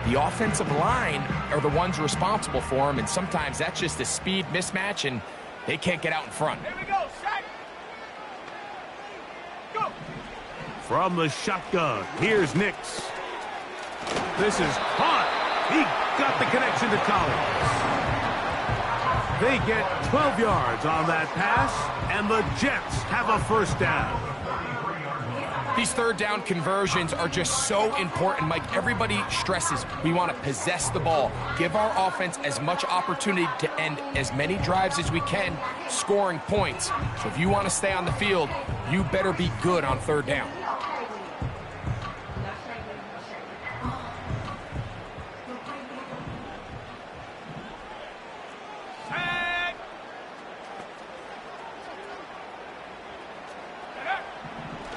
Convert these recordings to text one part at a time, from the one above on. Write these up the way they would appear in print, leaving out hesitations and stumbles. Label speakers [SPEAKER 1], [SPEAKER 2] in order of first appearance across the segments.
[SPEAKER 1] the offensive line are the ones responsible for them, and sometimes that's just a speed mismatch, and they can't get out in front.
[SPEAKER 2] Here we go, set. Go.
[SPEAKER 3] From the shotgun, here's Nix. This is hot. He got the connection to Collins. They get 12 yards on that pass, and the Jets have a first down.
[SPEAKER 1] These third down conversions are just so important, Mike. Everybody stresses we want to possess the ball, give our offense as much opportunity to end as many drives as we can, scoring points. So if you want to stay on the field, you better be good on third down.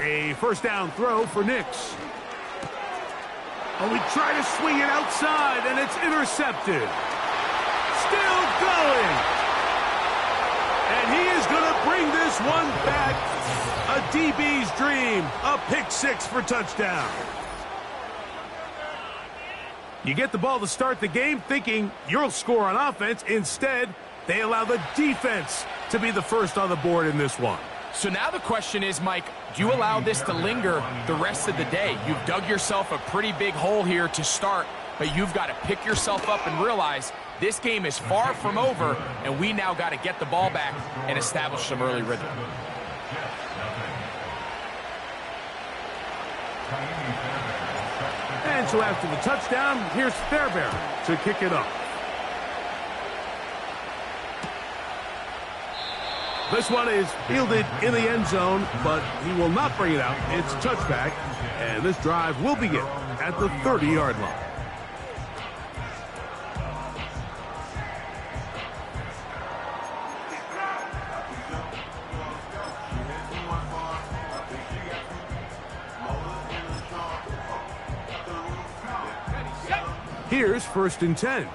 [SPEAKER 3] A first down throw for Nix. Oh, we try to swing it outside, and it's intercepted. Still going. And he is going to bring this one back. A DB's dream. A pick six for touchdown. You get the ball to start the game thinking you'll score on offense. Instead, they allow the defense to be the first on the board in this one.
[SPEAKER 1] So now the question is, Mike, do you allow this to linger the rest of the day? You've dug yourself a pretty big hole here to start, but you've got to pick yourself up and realize this game is far from over, and we now got to get the ball back and establish some early rhythm.
[SPEAKER 3] And so after the touchdown, here's Fairbairn to kick it off. This one is fielded in the end zone, but he will not bring it out. It's touchback, and this drive will begin at the 30-yard line. Here's 1st and 10.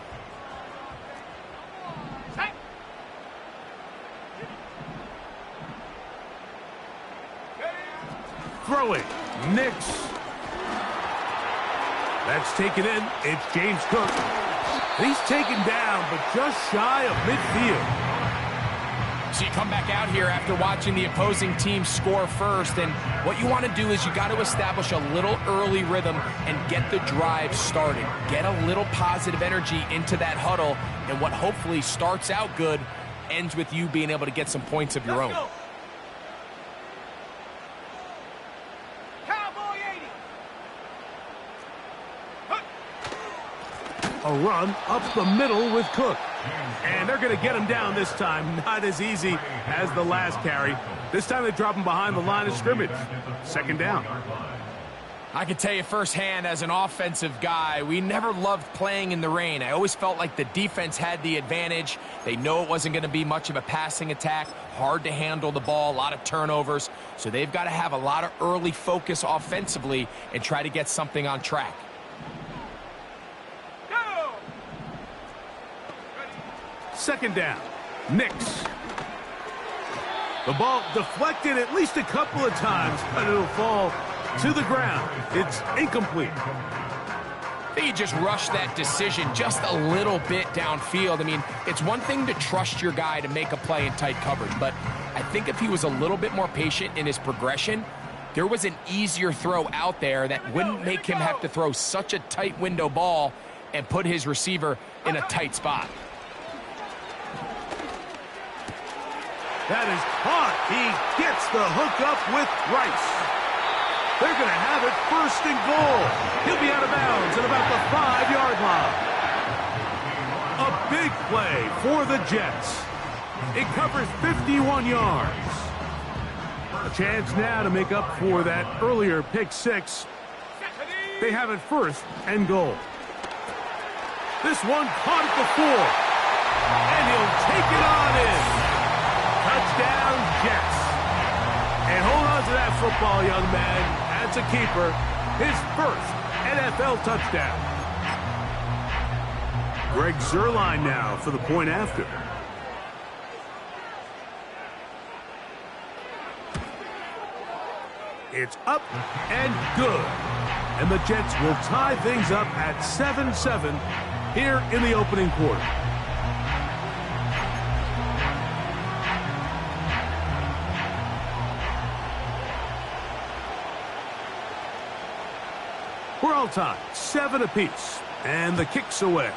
[SPEAKER 3] Throwing, Nix. That's taken in. It's James Cook. He's taken down, but just shy of midfield.
[SPEAKER 1] So you come back out here after watching the opposing team score first, and what you want to do is you got to establish a little early rhythm and get the drive started. Get a little positive energy into that huddle, and what hopefully starts out good ends with you being able to get some points of your own.
[SPEAKER 3] A run up the middle with Cook. And they're going to get him down this time. Not as easy as the last carry. This time they drop him behind the line of scrimmage. 2nd down.
[SPEAKER 1] I can tell you firsthand as an offensive guy, we never loved playing in the rain. I always felt like the defense had the advantage. They know it wasn't going to be much of a passing attack. Hard to handle the ball, a lot of turnovers. So they've got to have a lot of early focus offensively and try to get something on track.
[SPEAKER 3] 2nd down. Nix. The ball deflected at least a couple of times, but it'll fall to the ground. It's incomplete.
[SPEAKER 1] I think he just rushed that decision just a little bit downfield. I mean, it's one thing to trust your guy to make a play in tight coverage, but I think if he was a little bit more patient in his progression, there was an easier throw out there that wouldn't make him have to throw such a tight window ball and put his receiver in a tight spot.
[SPEAKER 3] That is caught. He gets the hook up with Rice. They're going to have it 1st and goal. He'll be out of bounds at about the 5-yard line. A big play for the Jets. It covers 51 yards. A chance now to make up for that earlier pick six. They have it 1st and goal. This one caught at the 4. And he'll take it on in. Touchdown, Jets. And hold on to that football, young man. That's a keeper. His 1st NFL touchdown. Greg Zuerlein now for the point after. It's up and good. And the Jets will tie things up at 7-7 here in the opening quarter. We're all tied, 7 apiece, and the kick's away.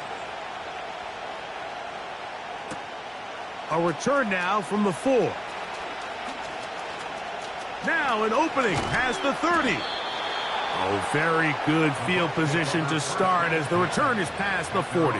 [SPEAKER 3] A return now from the 4. Now an opening past the 30. Oh, very good field position to start as the return is past the 40.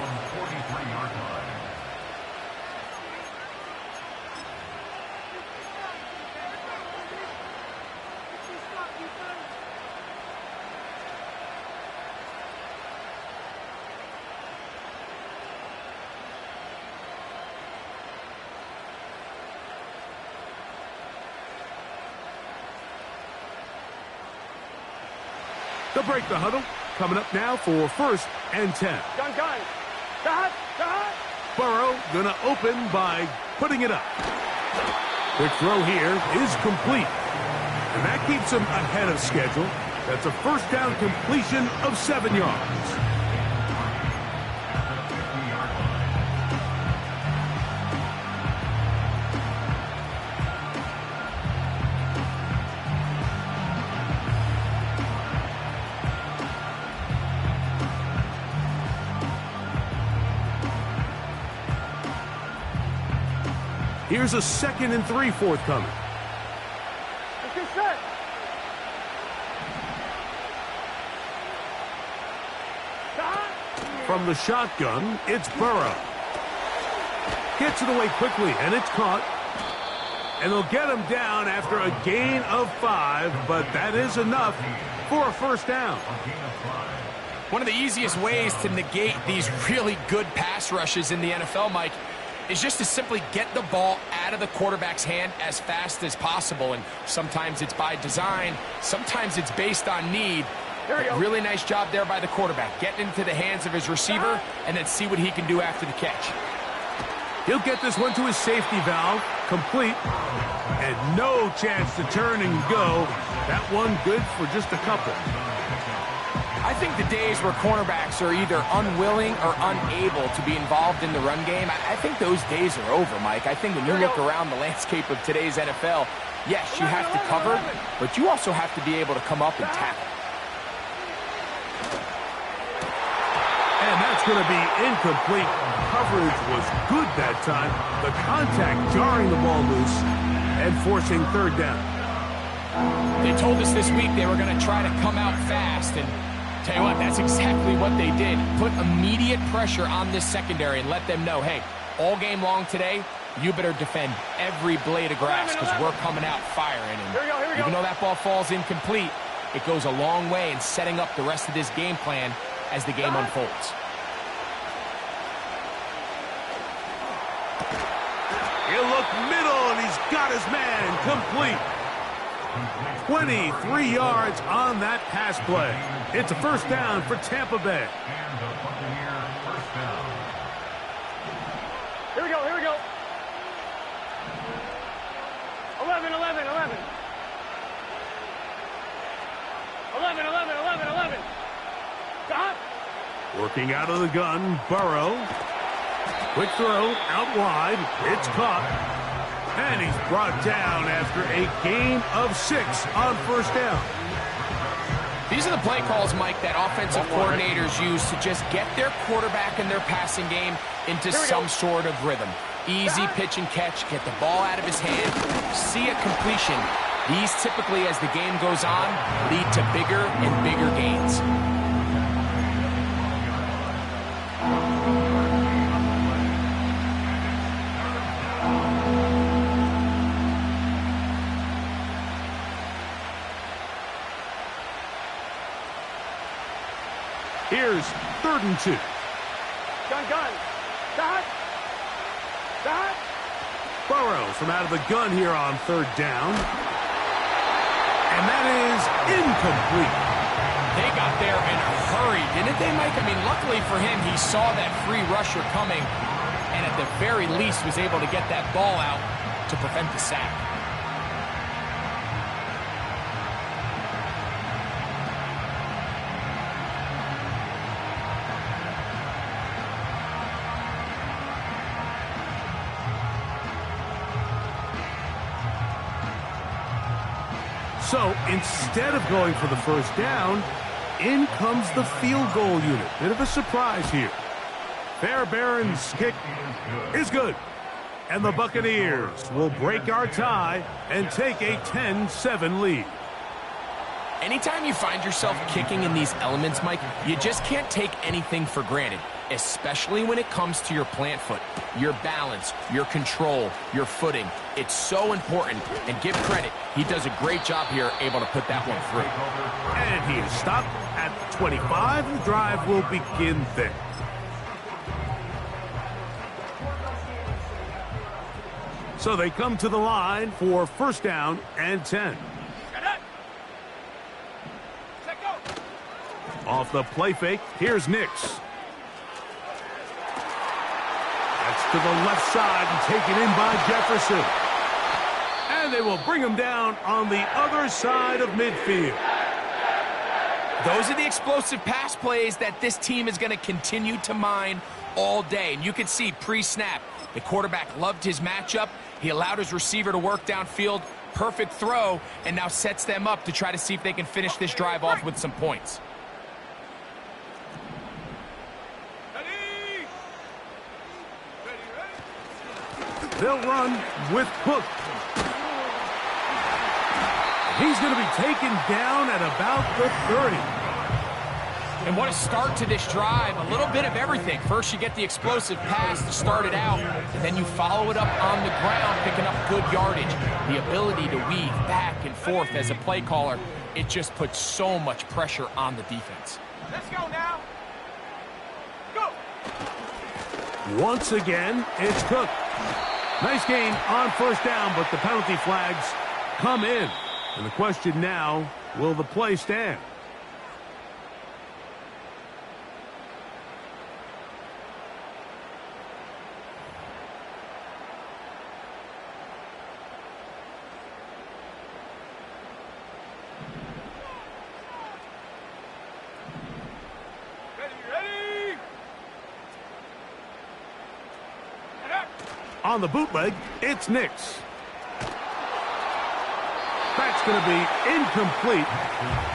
[SPEAKER 3] They'll break the huddle. Coming up now for 1st and 10.
[SPEAKER 2] Gun. Dot.
[SPEAKER 3] Burrow gonna open by putting it up. Quick throw here is complete. And that keeps him ahead of schedule. That's a first down completion of 7 yards. Here's a 2nd and 3 forthcoming.
[SPEAKER 2] Set.
[SPEAKER 3] From the shotgun, it's Burrow. Gets it away quickly, and it's caught. And they'll get him down after a gain of 5, but that is enough for a first down.
[SPEAKER 1] One of the easiest ways to negate these really good pass rushes in the NFL, Mike, is just to simply get the ball out of the quarterback's hand as fast as possible. And sometimes it's by design, sometimes it's based on need. Really nice job there by the quarterback, getting into the hands of his receiver and then see what he can do after the catch.
[SPEAKER 3] He'll get this one to his safety valve, complete, and no chance to turn and go. That one good for just a couple.
[SPEAKER 1] I think the days where cornerbacks are either unwilling or unable to be involved in the run game, I think those days are over, Mike. I think when you look around the landscape of today's NFL, yes, you have to cover, but you also have to be able to come up and tackle.
[SPEAKER 3] And that's going to be incomplete. Coverage was good that time. The contact jarring the ball loose and forcing 3rd down.
[SPEAKER 1] They told us this week they were going to try to come out fast, and tell you what, that's exactly what they did. Put immediate pressure on this secondary and let them know, hey, all game long today, you better defend every blade of grass because we're coming out firing. And even though that ball falls incomplete, it goes a long way in setting up the rest of this game plan as the game unfolds.
[SPEAKER 3] He'll look middle, and he's got his man complete. 23 yards on that pass play. It's a first down for Tampa Bay.
[SPEAKER 2] Here we go. 11. 11. Stop.
[SPEAKER 3] Working out of the gun, Burrow. Quick throw, out wide. It's caught. And he's brought down after a gain of 6 on first down.
[SPEAKER 1] These are the play calls, Mike, that offensive coordinators use to just get their quarterback and their passing game into some sort of rhythm. Easy pitch and catch, get the ball out of his hand, see a completion. These typically, as the game goes on, lead to bigger and bigger gains.
[SPEAKER 3] Here's 3rd and 2.
[SPEAKER 2] Gun. Dot.
[SPEAKER 3] Burrow from out of the gun here on 3rd down. And that is incomplete.
[SPEAKER 1] They got there in a hurry, didn't they, Mike? I mean, luckily for him, he saw that free rusher coming and at the very least was able to get that ball out to prevent the sack.
[SPEAKER 3] So instead of going for the first down, in comes the field goal unit. Bit of a surprise here. Fairbairn's kick is good. And the Buccaneers will break our tie and take a 10-7 lead.
[SPEAKER 1] Anytime you find yourself kicking in these elements, Mike, you just can't take anything for granted, especially when it comes to your plant foot, your balance, your control, your footing. It's so important, and give credit. He does a great job here, able to put that one through.
[SPEAKER 3] And he is stopped at the 25. The drive will begin there. So they come to the line for first down and 10. Off the play fake, here's Nix. That's to the left side and taken in by Jefferson. And they will bring him down on the other side of midfield.
[SPEAKER 1] Those are the explosive pass plays that this team is going to continue to mine all day. And you can see pre-snap, the quarterback loved his matchup. He allowed his receiver to work downfield. Perfect throw, and now sets them up to try to see if they can finish this drive off with some points.
[SPEAKER 3] They'll run with Cook. He's going to be taken down at about the 30.
[SPEAKER 1] And what a start to this drive. A little bit of everything. First, you get the explosive pass to start it out, and then you follow it up on the ground, picking up good yardage. The ability to weave back and forth as a play caller, it just puts so much pressure on the defense.
[SPEAKER 2] Let's go now. Go.
[SPEAKER 3] Once again, it's Cook. Nice gain on first down, but the penalty flags come in. And the question now, will the play stand? On the bootleg, it's Nix. That's going to be incomplete,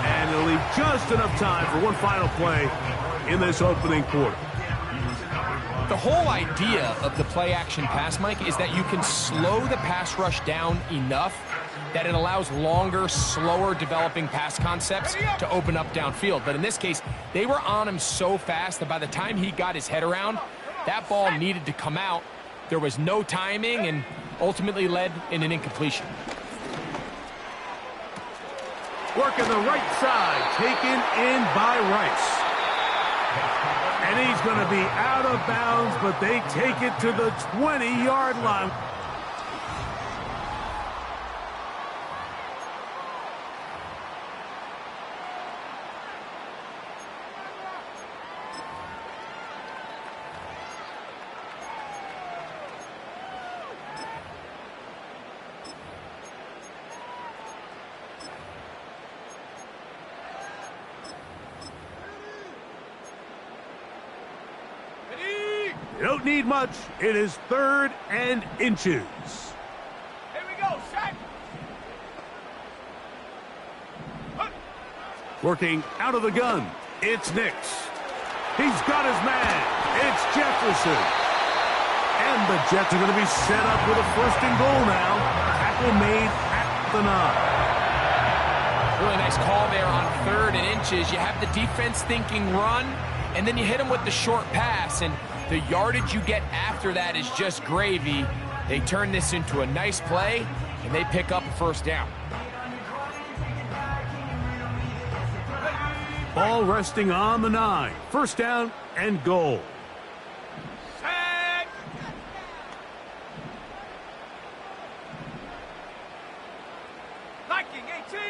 [SPEAKER 3] and it'll leave just enough time for one final play in this opening quarter.
[SPEAKER 1] The whole idea of the play-action pass, Mike, is that you can slow the pass rush down enough that it allows longer, slower developing pass concepts to open up downfield. But in this case, they were on him so fast that by the time he got his head around, that ball needed to come out. There was no timing and ultimately led in an incompletion.
[SPEAKER 3] Working the right side, taken in by Rice. And he's going to be out of bounds, but they take it to the 20-yard line. You don't need much. It is 3rd and inches.
[SPEAKER 2] Here we go, set.
[SPEAKER 3] Working out of the gun, it's Nix. He's got his man. It's Jefferson. And the Jets are going to be set up with a 1st and goal now. Tackle made at the 9.
[SPEAKER 1] Really nice call there on 3rd and inches. You have the defense thinking run, and then you hit him with the short pass, and the yardage you get after that is just gravy. They turn this into a nice play, and they pick up a 1st down.
[SPEAKER 3] Ball resting on the 9. 1st down and goal.
[SPEAKER 2] Set. Liking 18.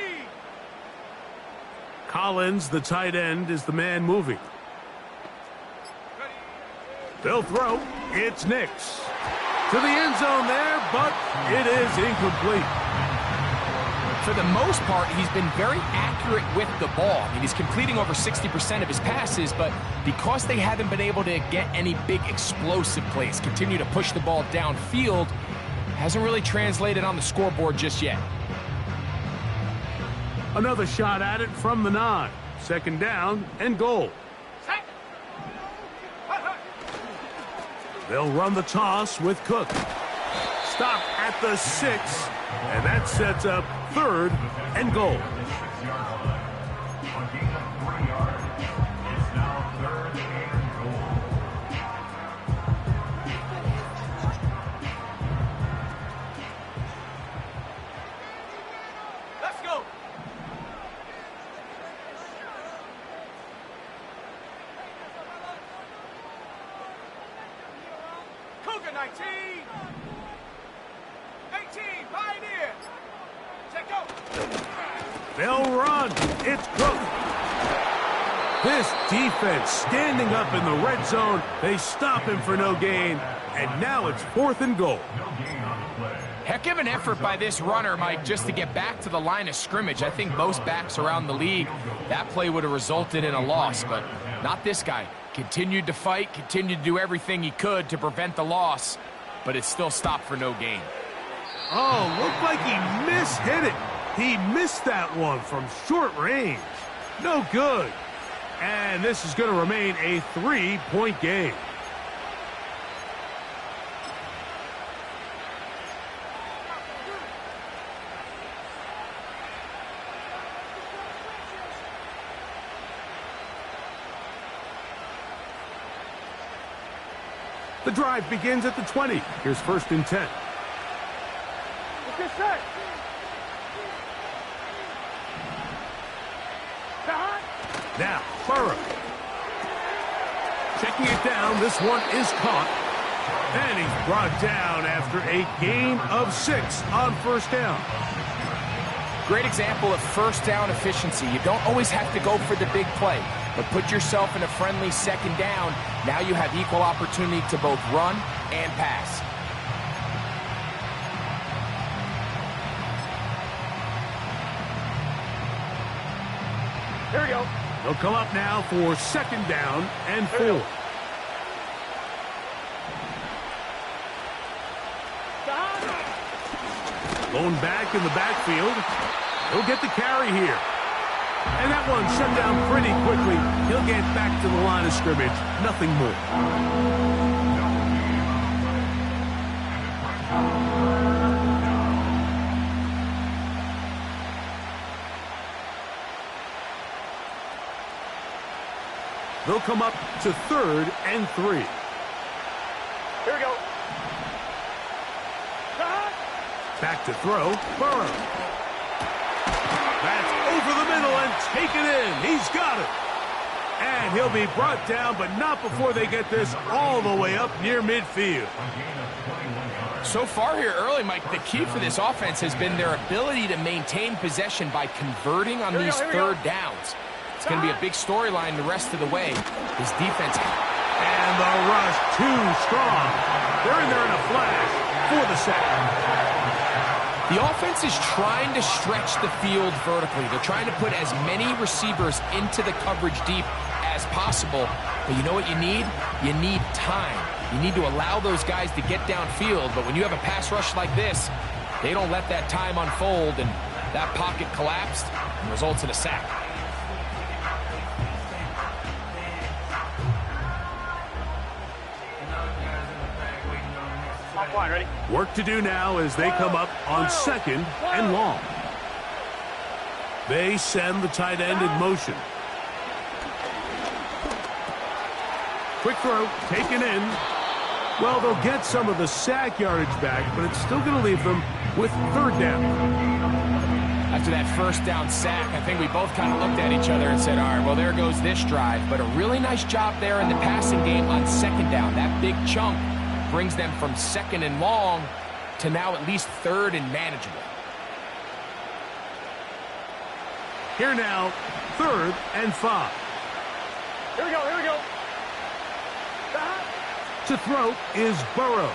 [SPEAKER 3] Collins, the tight end, is the man moving. They'll throw. It's Nix. To the end zone there, but it is incomplete.
[SPEAKER 1] For the most part, he's been very accurate with the ball. I mean, he's completing over 60% of his passes, but because they haven't been able to get any big explosive plays, continue to push the ball downfield, hasn't really translated on the scoreboard just yet.
[SPEAKER 3] Another shot at it from the 9. Second down and goal.
[SPEAKER 2] Set.
[SPEAKER 3] They'll run the toss with Cook. Stop at the 6, and that sets up 3rd and goal.
[SPEAKER 2] Let's go. Cougar 19. 18, Pioneer. Check go.
[SPEAKER 3] They'll run. It's Cook. This defense standing up in the red zone. They stop him for no gain, and now it's 4th and goal.
[SPEAKER 1] Heck of an effort by this runner, Mike, just to get back to the line of scrimmage. I think most backs around the league, that play would have resulted in a loss, but not this guy. Continued to fight, continued to do everything he could to prevent the loss, but it still stopped for no gain.
[SPEAKER 3] Oh, looked like he mishit it. He missed that one from short range. No good. And this is going to remain a 3-point game. The drive begins at the 20. Here's 1st and 10.
[SPEAKER 2] What's this set?
[SPEAKER 3] Now, Burrow. Checking it down. This one is caught. And he's brought down after a gain of 6 on 1st down.
[SPEAKER 1] Great example of first down efficiency. You don't always have to go for the big play, but put yourself in a friendly 2nd down. Now you have equal opportunity to both run and pass.
[SPEAKER 2] Here we go.
[SPEAKER 3] They'll come up now for 2nd down and 4. Going back in the backfield. He'll get the carry here. And that one shut down pretty quickly. He'll get back to the line of scrimmage. Nothing more. They'll come up to 3rd and 3.
[SPEAKER 2] Here we go.
[SPEAKER 3] Back to throw. Burrow. That's over the middle and taken in. He's got it. And he'll be brought down, but not before they get this all the way up near midfield.
[SPEAKER 1] So far here early, Mike, the key for this offense has been their ability to maintain possession by converting on these 3rd downs. It's going to be a big storyline the rest of the way. His defense.
[SPEAKER 3] And the rush too strong. They're in there in a flash for the sack.
[SPEAKER 1] The offense is trying to stretch the field vertically. They're trying to put as many receivers into the coverage deep as possible. But you know what you need? You need time. You need to allow those guys to get downfield. But when you have a pass rush like this, they don't let that time unfold, and that pocket collapsed and results in a sack.
[SPEAKER 2] Ready?
[SPEAKER 3] Work to do now as they come up on 2nd and long. They send the tight end in motion. Quick throw, taken in. Well, they'll get some of the sack yardage back, but it's still going to leave them with 3rd down.
[SPEAKER 1] After that 1st down sack, I think we both kind of looked at each other and said, all right, well, there goes this drive. But a really nice job there in the passing game on 2nd down. That big chunk brings them from 2nd and long to now at least 3rd and manageable.
[SPEAKER 3] Here now, 3rd and 5.
[SPEAKER 2] Here we go, here we go.
[SPEAKER 3] To throw is Burrow.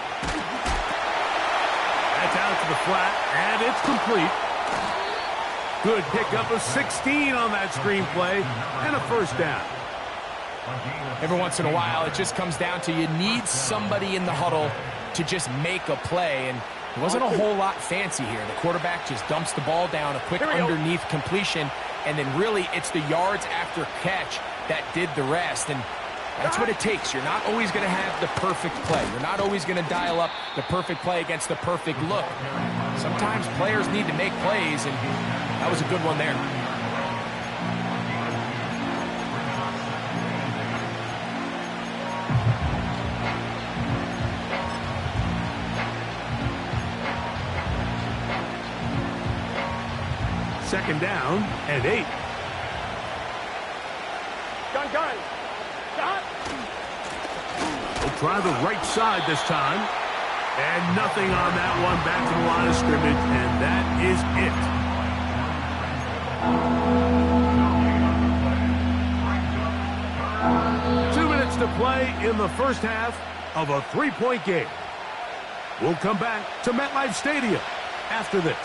[SPEAKER 3] That's out to the flat, and it's complete. Good pickup of 16 on that screenplay, and a 1st down.
[SPEAKER 1] Every once in a while, it just comes down to you need somebody in the huddle to just make a play. And It wasn't a whole lot fancy here. The quarterback just dumps the ball down, a quick underneath completion, and then really it's the yards after catch that did the rest. And that's what it takes. You're not always going to have the perfect play. You're not always going to dial up the perfect play against the perfect look. Sometimes players need to make plays, and that was a good one there.
[SPEAKER 3] Second down and 8.
[SPEAKER 2] Gun. Shot.
[SPEAKER 3] They'll try the right side this time. And nothing on that one. Back to the line of scrimmage, and that is it. 2 minutes to play in the first half of a 3-point game. We'll come back to MetLife Stadium after this.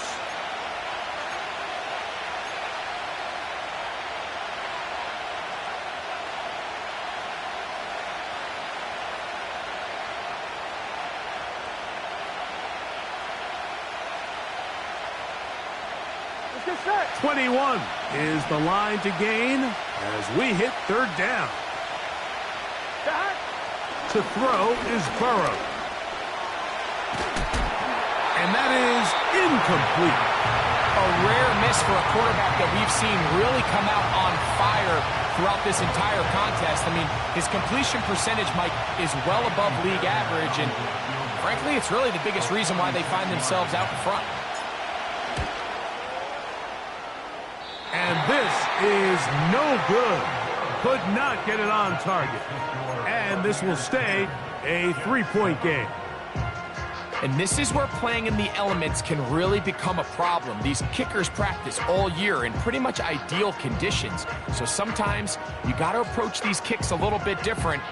[SPEAKER 2] Get set.
[SPEAKER 3] 21 is the line to gain as we hit third down.
[SPEAKER 2] Shot.
[SPEAKER 3] To throw is Burrow. And that is incomplete.
[SPEAKER 1] A rare miss for a quarterback that we've seen really come out on fire throughout this entire contest. I mean, his completion percentage, Mike, is well above league average, and frankly, it's really the biggest reason why they find themselves out in front.
[SPEAKER 3] And this is no good. Could not get it on target. And this will stay a 3-point game.
[SPEAKER 1] And this is where playing in the elements can really become a problem. These kickers practice all year in pretty much ideal conditions. So sometimes you got to approach these kicks a little bit different.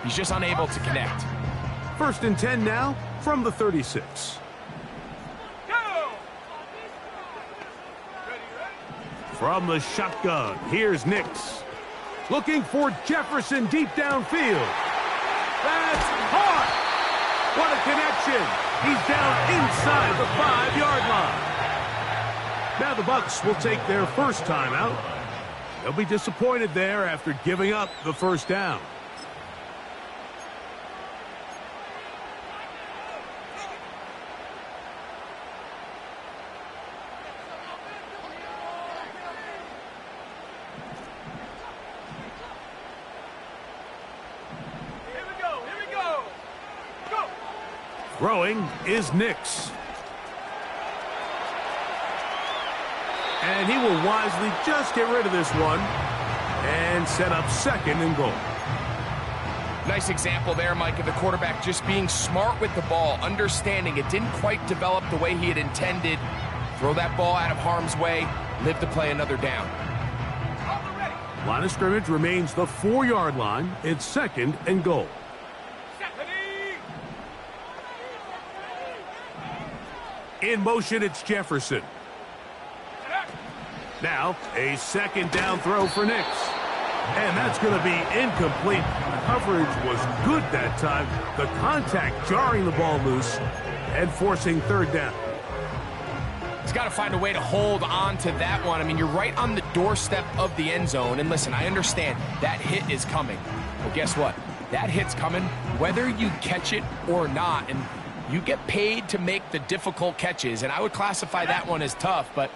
[SPEAKER 1] He's just unable to connect.
[SPEAKER 3] 1st and 10 now from the 36. From the shotgun, here's Nix. Looking for Jefferson deep downfield. That's hard. What a connection. He's down inside the 5-yard line. Now the Bucs will take their first timeout. They'll be disappointed there after giving up the first down. Throwing is Nix. And he will wisely just get rid of this one and set up 2nd and goal.
[SPEAKER 1] Nice example there, Mike, of the quarterback just being smart with the ball, understanding it didn't quite develop the way he had intended. Throw that ball out of harm's way, live to play another down.
[SPEAKER 3] Line of scrimmage remains the 4-yard line. It's 2nd and goal. In motion, it's Jefferson. Now, a 2nd down throw for Nix. And that's going to be incomplete. The coverage was good that time. The contact jarring the ball loose and forcing 3rd down.
[SPEAKER 1] He's got to find a way to hold on to that one. I mean, you're right on the doorstep of the end zone. And listen, I understand that hit is coming. Well, guess what? That hit's coming whether you catch it or not. And you get paid to make the difficult catches, and I would classify that one as tough, but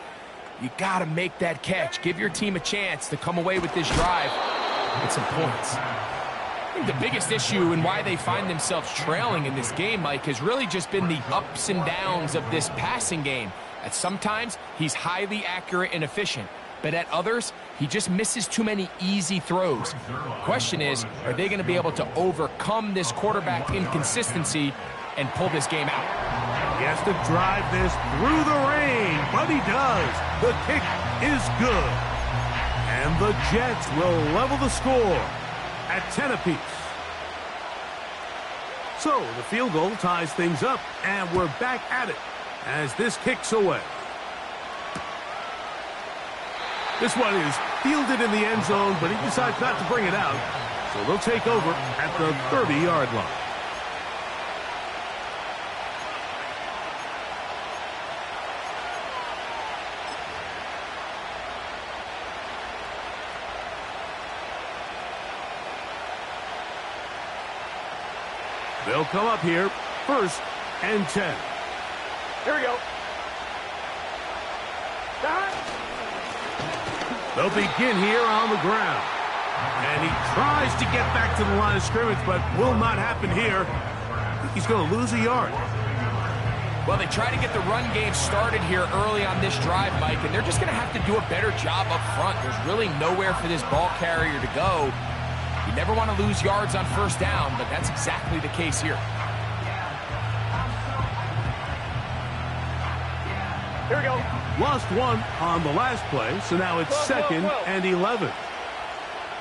[SPEAKER 1] you got to make that catch. Give your team a chance to come away with this drive with some points. I think the biggest issue and why they find themselves trailing in this game, Mike, has really just been the ups and downs of this passing game. At sometimes, he's highly accurate and efficient, but at others, he just misses too many easy throws. Question is, are they going to be able to overcome this quarterback inconsistency and pull this game out?
[SPEAKER 3] He has to drive this through the rain, but he does. The kick is good. And the Jets will level the score at 10 apiece. So the field goal ties things up, and we're back at it as this kicks away. This one is fielded in the end zone, but he decides not to bring it out. So they'll take over at the 30-yard line. They'll come up here, 1st and 10.
[SPEAKER 2] Here we go. Start.
[SPEAKER 3] They'll begin here on the ground. And he tries to get back to the line of scrimmage, but will not happen here. I think he's going to lose a yard.
[SPEAKER 1] Well, they try to get the run game started here early on this drive, Mike, and they're just going to have to do a better job up front. There's really nowhere for this ball carrier to go. You never want to lose yards on 1st down, but that's exactly the case here.
[SPEAKER 2] Here we go.
[SPEAKER 3] Lost 1 on the last play, so now it's 2nd and 11.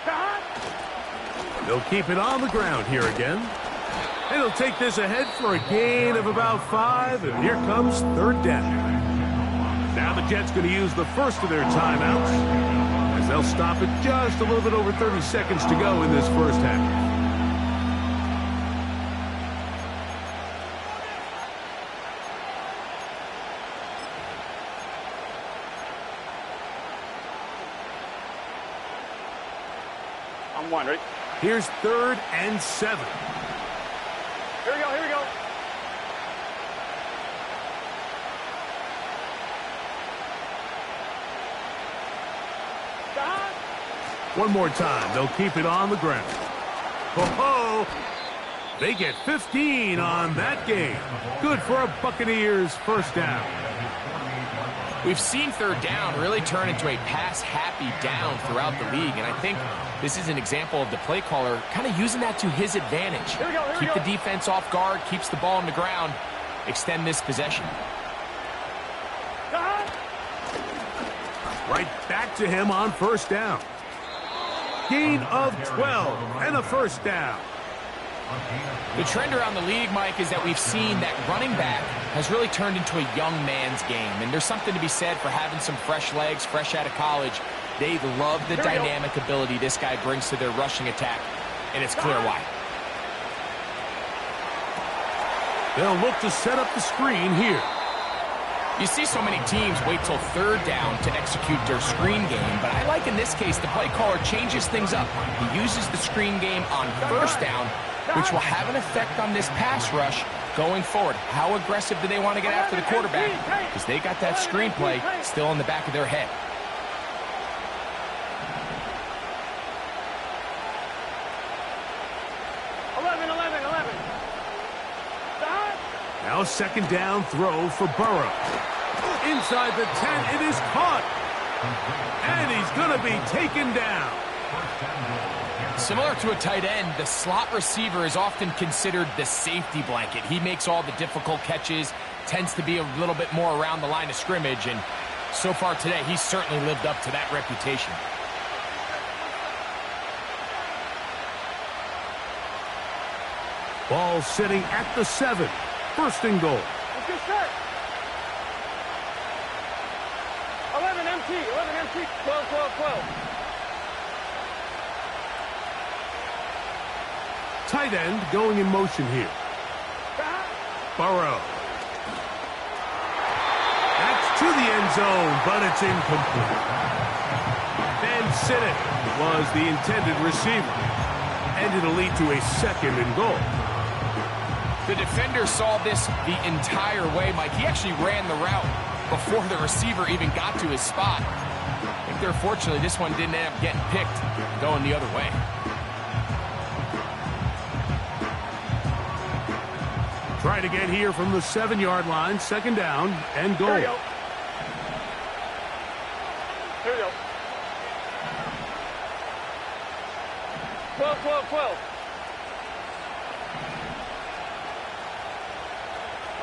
[SPEAKER 2] Start.
[SPEAKER 3] They'll keep it on the ground here again. And he'll take this ahead for a gain of about 5, and here comes 3rd down. Now the Jets going to use the first of their timeouts, as they'll stop it just a little bit over 30 seconds to go in this first half.
[SPEAKER 2] I'm 1, right?
[SPEAKER 3] Here's 3rd and 7.
[SPEAKER 2] Here we go, here we go. Start.
[SPEAKER 3] One more time. They'll keep it on the ground. Ho-ho! They get 15 on that game. Good for a Buccaneers 1st down.
[SPEAKER 1] We've seen 3rd down really turn into a pass-happy down throughout the league, and I think this is an example of the play caller kind of using that to his advantage.
[SPEAKER 2] Here we go, here we
[SPEAKER 1] Keep
[SPEAKER 2] go.
[SPEAKER 1] the defense off guard, keeps the ball on the ground, extend this possession.
[SPEAKER 2] Start.
[SPEAKER 3] Right back to him on 1st down. Gain of 12 and a 1st down.
[SPEAKER 1] The trend around the league, Mike, is that we've seen that running back has really turned into a young man's game. And there's something to be said for having some fresh legs, fresh out of college. They love the dynamic ability this guy brings to their rushing attack, and it's clear why.
[SPEAKER 3] They'll look to set up the screen here.
[SPEAKER 1] You see so many teams wait till 3rd down to execute their screen game, but I like in this case the play caller changes things up. He uses the screen game on 1st down, which will have an effect on this pass rush going forward. How aggressive do they want to get after the quarterback? Because they got that screenplay still in the back of their head.
[SPEAKER 3] Now 2nd down throw for Burrow. Inside the 10, it is caught. And he's going to be taken down.
[SPEAKER 1] Similar to a tight end, the slot receiver is often considered the safety blanket. He makes all the difficult catches, tends to be a little bit more around the line of scrimmage, and so far today, he's certainly lived up to that reputation.
[SPEAKER 3] Ball sitting at the 7. 1st and goal.
[SPEAKER 2] Let's get set. 11 MT, 11 MT, 12, 12, 12.
[SPEAKER 3] Tight end going in motion here. Burrow. That's to the end zone, but it's incomplete. Van Sinnen was the intended receiver. And it'll lead to a 2nd and goal.
[SPEAKER 1] The defender saw this the entire way, Mike. He actually ran the route before the receiver even got to his spot. I think they're fortunately this one didn't end up getting picked going the other way.
[SPEAKER 3] Try to get here from the 7-yard line. 2nd down and goal.
[SPEAKER 2] Here we go. Here we go. 12, 12, 12.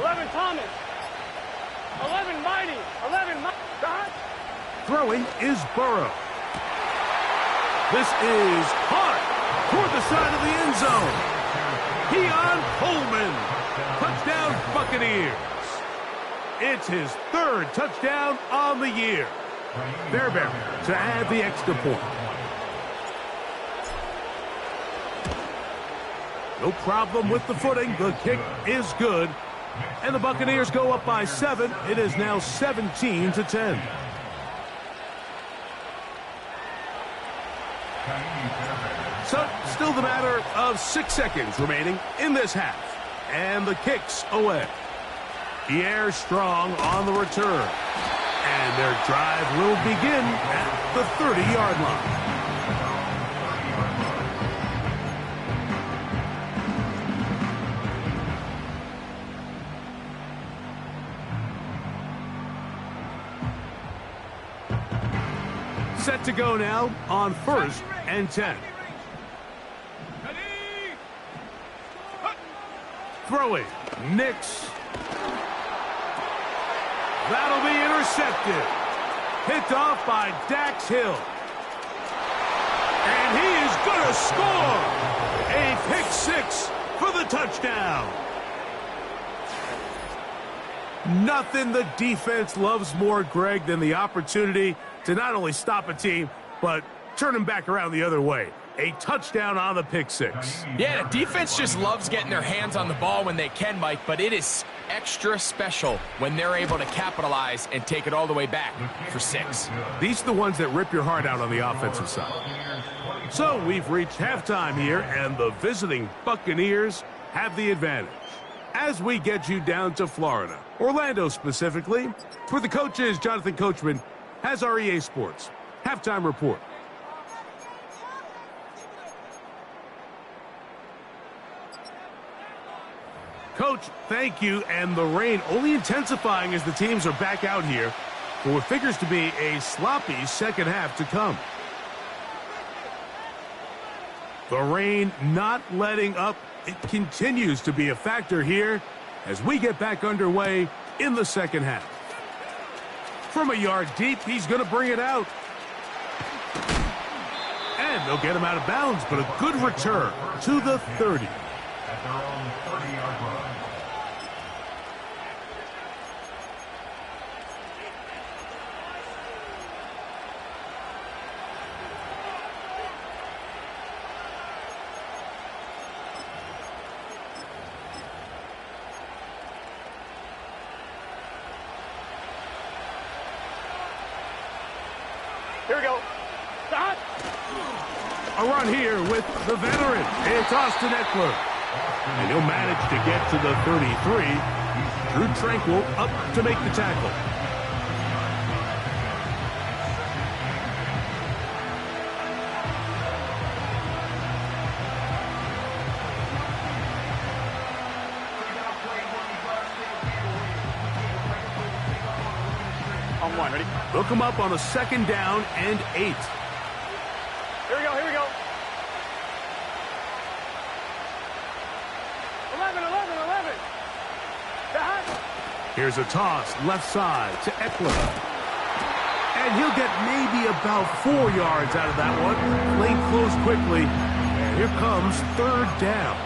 [SPEAKER 2] 11 Thomas. 11 Mighty. 11 Mighty.
[SPEAKER 3] Throwing is Burrow. This is caught toward the side of the end zone. Keon Coleman. Touchdown Buccaneers. It's his 3rd touchdown on the year. Fairbairn to add the extra point. No problem with the footing. The kick is good. And the Buccaneers go up by 7. It is now 17-10. So still the matter of 6 seconds remaining in this half. And the kick's away. Pierre Strong on the return. And their drive will begin at the 30-yard line. Set to go now on 1st and 10. Throwing. Nix. That'll be intercepted. Picked off by Dax Hill. And he is going to score. A pick 6 for the touchdown. Nothing the defense loves more, Greg, than the opportunity to not only stop a team, but turn them back around the other way. A touchdown on the pick 6.
[SPEAKER 1] Yeah, the defense just loves getting their hands on the ball when they can, Mike, but it is extra special when they're able to capitalize and take it all the way back for 6.
[SPEAKER 3] These are the ones that rip your heart out on the offensive side. So we've reached halftime here, and the visiting Buccaneers have the advantage. As we get you down to Florida, Orlando specifically, where the coach is, Jonathan Coachman, has our EA Sports halftime report. Coach, thank you, and the rain only intensifying as the teams are back out here for what figures to be a sloppy second half to come. The rain not letting up. It continues to be a factor here as we get back underway in the second half. From a yard deep, he's going to bring it out. And they'll get him out of bounds, but a good return to the 30.
[SPEAKER 4] At their own 30-yard line.
[SPEAKER 2] Here we go. Stop.
[SPEAKER 3] A run here with the veteran. It's Austin Eckler. And he'll manage to get to the 33. Drew Tranquil up to make the tackle.
[SPEAKER 2] On 1, ready?
[SPEAKER 3] They'll come up on a 2nd down and 8.
[SPEAKER 2] Here we go, here we go. 11. Stop.
[SPEAKER 3] Here's a toss left side to Eckler. And he'll get maybe about 4 yards out of that one. Lane closed quickly. And here comes 3rd down.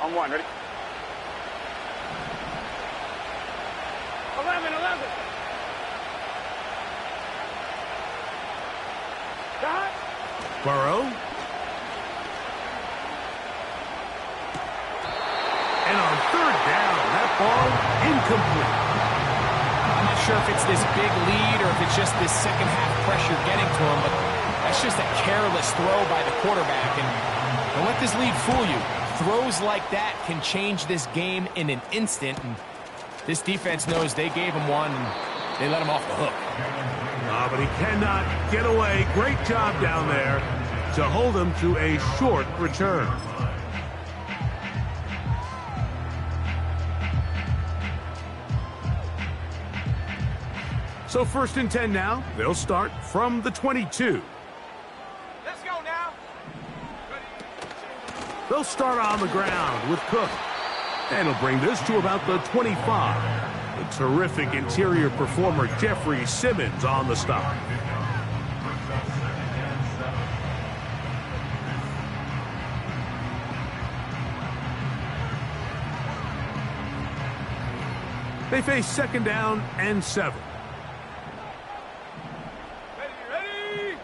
[SPEAKER 2] On 1, ready? 11. Stop.
[SPEAKER 3] Burrow. And on 3rd down, that ball incomplete.
[SPEAKER 1] I'm not sure if it's this big lead or if it's just this second half pressure getting to him, but that's just a careless throw by the quarterback. And don't let this lead fool you. Throws like that can change this game in an instant. And this defense knows they gave him one, and they let him off the hook.
[SPEAKER 3] But he cannot get away. Great job down there to hold him to a short return. So 1st and 10 now. They'll start from the 22.
[SPEAKER 2] Let's go now.
[SPEAKER 3] They'll start on the ground with Cook. And he'll bring this to about the 25. The terrific interior performer Jeffrey Simmons on the stop. They face 2nd down and 7.
[SPEAKER 2] Ready.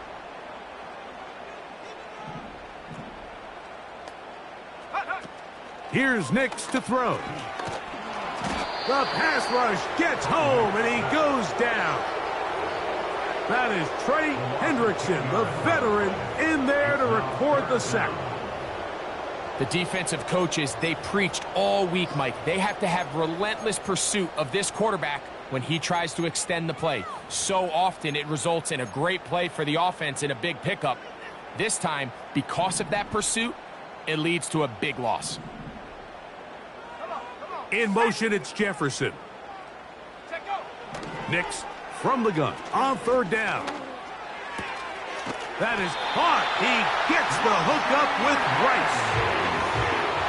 [SPEAKER 3] Here's Nix to throw. The pass rush gets home, and he goes down. That is Trey Hendrickson, the veteran, in there to record the sack.
[SPEAKER 1] The defensive coaches, they preached all week, Mike. They have to have relentless pursuit of this quarterback when he tries to extend the play. So often it results in a great play for the offense and a big pickup. This time, because of that pursuit, it leads to a big loss.
[SPEAKER 3] In motion, it's Jefferson. Nix from the gun on third down. That is caught. He gets the hookup with Rice.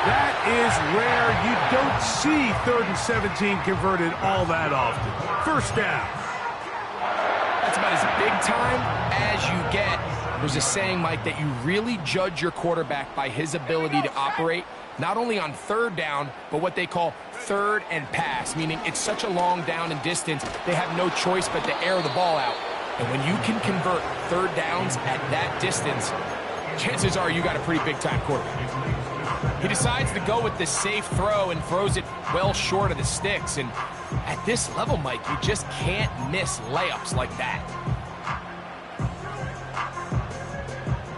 [SPEAKER 3] That is rare. You don't see 3rd and 17 converted all that often. First down.
[SPEAKER 1] That's about as big time as you get. There's a saying, Mike, that you really judge your quarterback by his ability to operate not only on 3rd down, but what they call 3rd and pass, meaning it's such a long down and distance, they have no choice but to air the ball out. And when you can convert 3rd downs at that distance, chances are you got a pretty big-time quarterback. He decides to go with the safe throw and throws it well short of the sticks. And at this level, Mike, you just can't miss layups like that.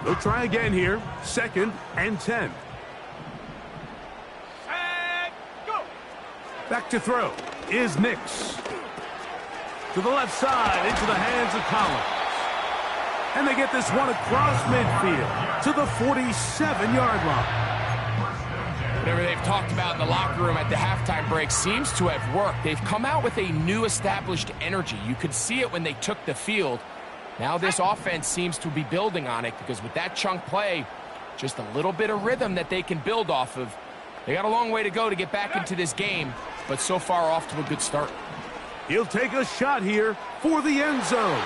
[SPEAKER 3] They'll try again here. 2nd and 10. Back to throw is Nix. To the left side, into the hands of Collins. And they get this one across midfield to the 47-yard line.
[SPEAKER 1] Whatever they've talked about in the locker room at the halftime break seems to have worked. They've come out with a new established energy. You could see it when they took the field. Now this offense seems to be building on it because with that chunk play, just a little bit of rhythm that they can build off of. They got a long way to go to get back into this game, but so far off to a good start.
[SPEAKER 3] He'll take a shot here for the end zone.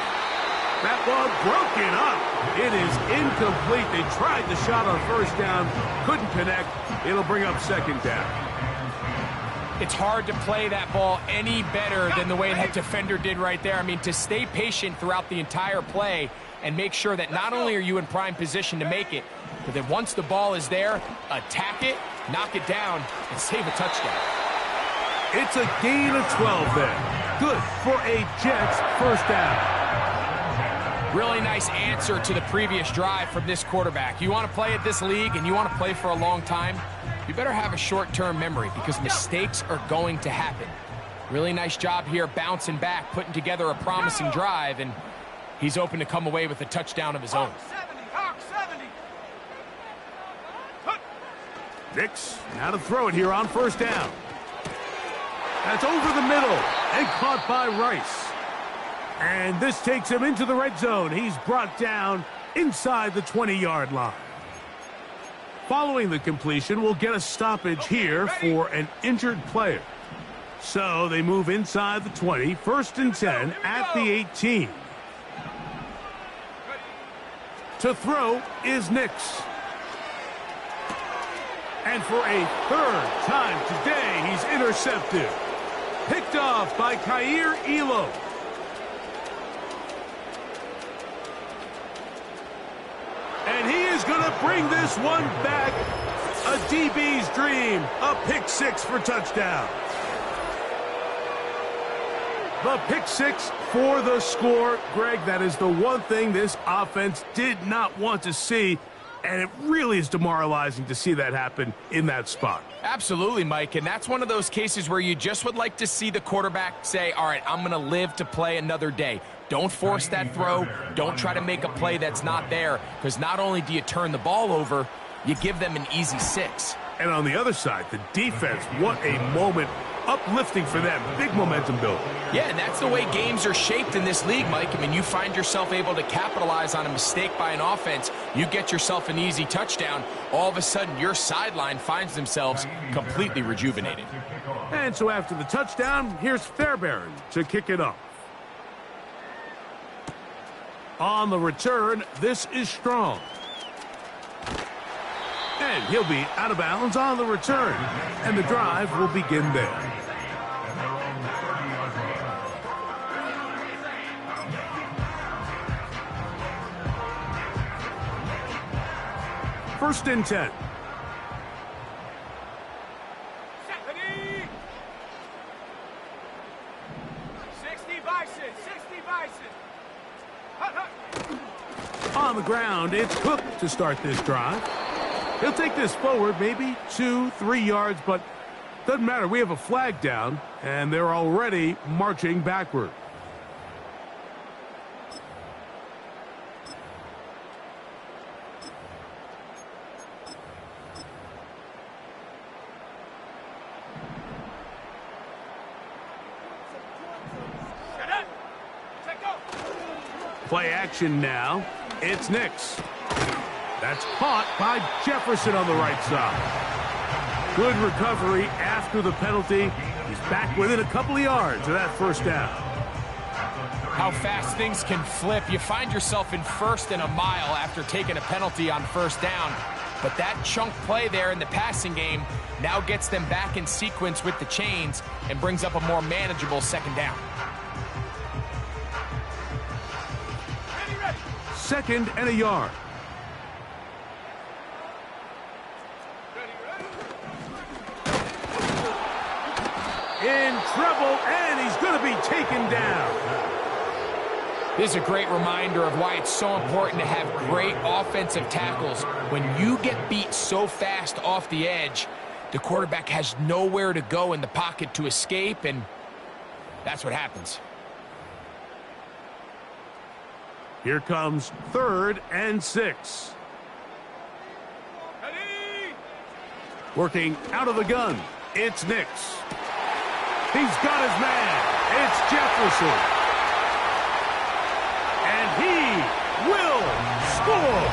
[SPEAKER 3] That ball broken up. It is incomplete. They tried the shot on first down, couldn't connect. It'll bring up 2nd down.
[SPEAKER 1] It's hard to play that ball any better than the way that defender did right there. I mean, to stay patient throughout the entire play and make sure that not only are you in prime position to make it, but then once the ball is there, attack it, knock it down, and save a touchdown.
[SPEAKER 3] It's a gain of 12 there. Good for a Jets first down.
[SPEAKER 1] Really nice answer to the previous drive from this quarterback. You want to play at this league and you want to play for a long time, you better have a short-term memory because mistakes are going to happen. Really nice job here bouncing back, putting together a promising drive, and he's open to come away with a touchdown of his own.
[SPEAKER 3] Nix, now to throw it here on first down. That's over the middle and caught by Rice. And this takes him into the red zone. He's brought down inside the 20-yard line. Following the completion, we'll get a stoppage here for an injured player. So they move inside the 20, 1st and 10 at the 18. To throw is Nix. And for a 3rd time today, he's intercepted. Picked off by Kaiir Elam. And he is going to bring this one back. A DB's dream. A pick 6 for touchdown. The pick 6 for the score. Greg, that is the one thing this offense did not want to see. And it really is demoralizing to see that happen in that spot.
[SPEAKER 1] Absolutely, Mike, and that's one of those cases where you just would like to see the quarterback say, all right, I'm going to live to play another day. Don't force that throw. Don't try to make a play that's not there, because not only do you turn the ball over, you give them an easy 6.
[SPEAKER 3] And on the other side, the defense, what a moment. Uplifting for them. Big momentum build.
[SPEAKER 1] Yeah, and that's the way games are shaped in this league, Mike. I mean, you find yourself able to capitalize on a mistake by an offense. You get yourself an easy touchdown. All of a sudden, your sideline finds themselves completely rejuvenated.
[SPEAKER 3] And so after the touchdown, here's Fairbairn to kick it off. On the return, this is Strong. And he'll be out of bounds on the return. And the drive will begin there. First and 10. ground. It's Cook to start this drive. He'll take this forward maybe 2-3 yards, but doesn't matter. We have a flag down, and they're already marching backward. Play action now. It's Nix. That's caught by Jefferson on the right side. Good recovery after the penalty. He's back within a couple of yards of that first down.
[SPEAKER 1] How fast things can flip. You find yourself in first and a mile after taking a penalty on first down. But that chunk play there in the passing game now gets them back in sequence with the chains and brings up a more manageable second down.
[SPEAKER 3] Second and a yard. In trouble, and he's going to be taken down.
[SPEAKER 1] This is a great reminder of why it's so important to have great offensive tackles. When you get beat so fast off the edge, the quarterback has nowhere to go in the pocket to escape, and that's what happens.
[SPEAKER 3] Here comes 3rd and 6. Working out of the gun, it's Nix. He's got his man. It's Jefferson. And he will score.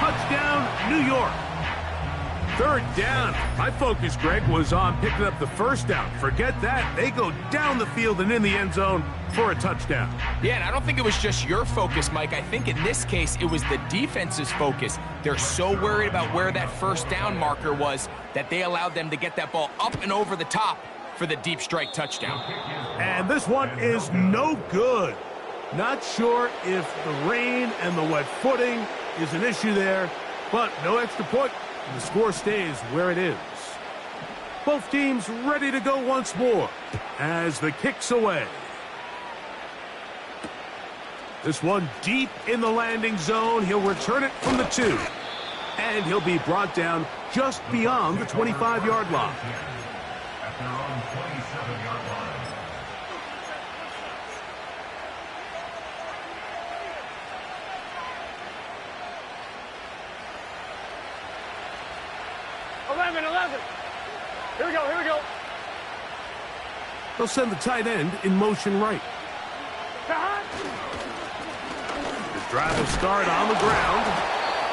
[SPEAKER 3] Touchdown, New York. 3rd down. My focus, Greg, was on picking up the first down. Forget that. They go down the field and in the end zone for a touchdown.
[SPEAKER 1] Yeah, and I don't think it was just your focus, Mike. I think in this case, it was the defense's focus. They're so worried about where that first down marker was that they allowed them to get that ball up and over the top for the deep strike touchdown.
[SPEAKER 3] And this one is no good. Not sure if the rain and the wet footing is an issue there, but no extra point. The score stays where it is. Both teams ready to go once more as the kick's away. This one deep in the landing zone. He'll return it from the 2. And he'll be brought down just beyond the 25-yard line.
[SPEAKER 4] At their own 27-yard line.
[SPEAKER 2] Here we go, here we go.
[SPEAKER 3] They'll send the tight end in motion right. The drive will start on the ground,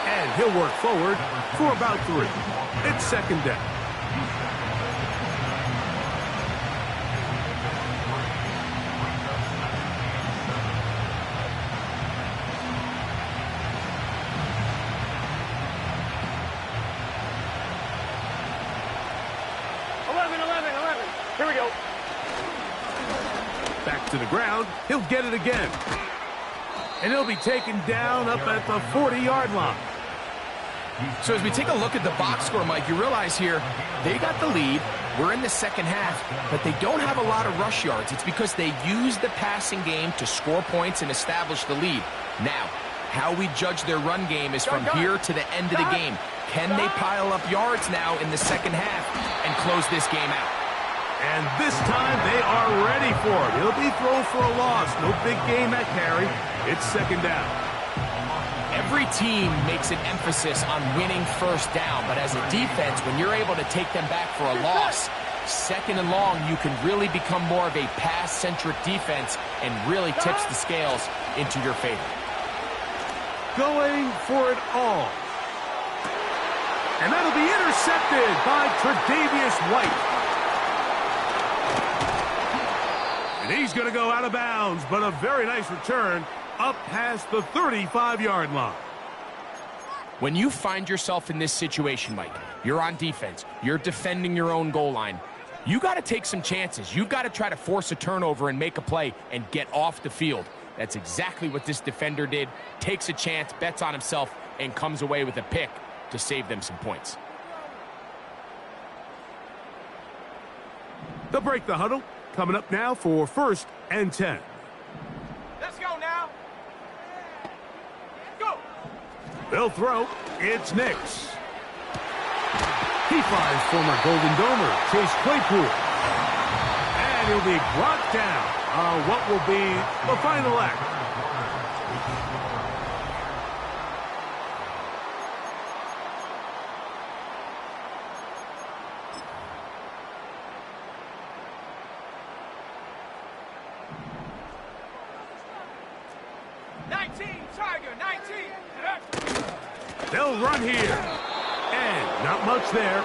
[SPEAKER 3] and he'll work forward for about 3. It's second down.
[SPEAKER 2] Here we go.
[SPEAKER 3] Back to the ground. He'll get it again. And he'll be taken down up at the 40-yard line.
[SPEAKER 1] So as we take a look at the box score, Mike, you realize here they got the lead. We're in the second half, but they don't have a lot of rush yards. It's because they use the passing game to score points and establish the lead. Now, how we judge their run game is from here to the end of the game. Can they pile up yards now in the second half and close this game out?
[SPEAKER 3] And this time they are ready for it. He'll be thrown for a loss. No big gain that carry. It's second down.
[SPEAKER 1] Every team makes an emphasis on winning first down, but as a defense, when you're able to take them back for a loss, second and long, you can really become more of a pass-centric defense and really tips the scales into your favor.
[SPEAKER 3] Going for it all. And that'll be intercepted by Tre'Davious White. And he's going to go out of bounds, but a very nice return up past the 35-yard line.
[SPEAKER 1] When you find yourself in this situation, Mike, you're on defense, you're defending your own goal line, you got to take some chances. You've got to try to force a turnover and make a play and get off the field. That's exactly what this defender did. Takes a chance, bets on himself, and comes away with a pick to save them some points.
[SPEAKER 3] They'll break the huddle. Coming up now for 1st and 10.
[SPEAKER 2] Let's go now. Go.
[SPEAKER 3] They'll throw. It's Nix. He finds former Golden Domer Chase Claypool. And he'll be brought down on what will be the final act. They'll run here. And not much there.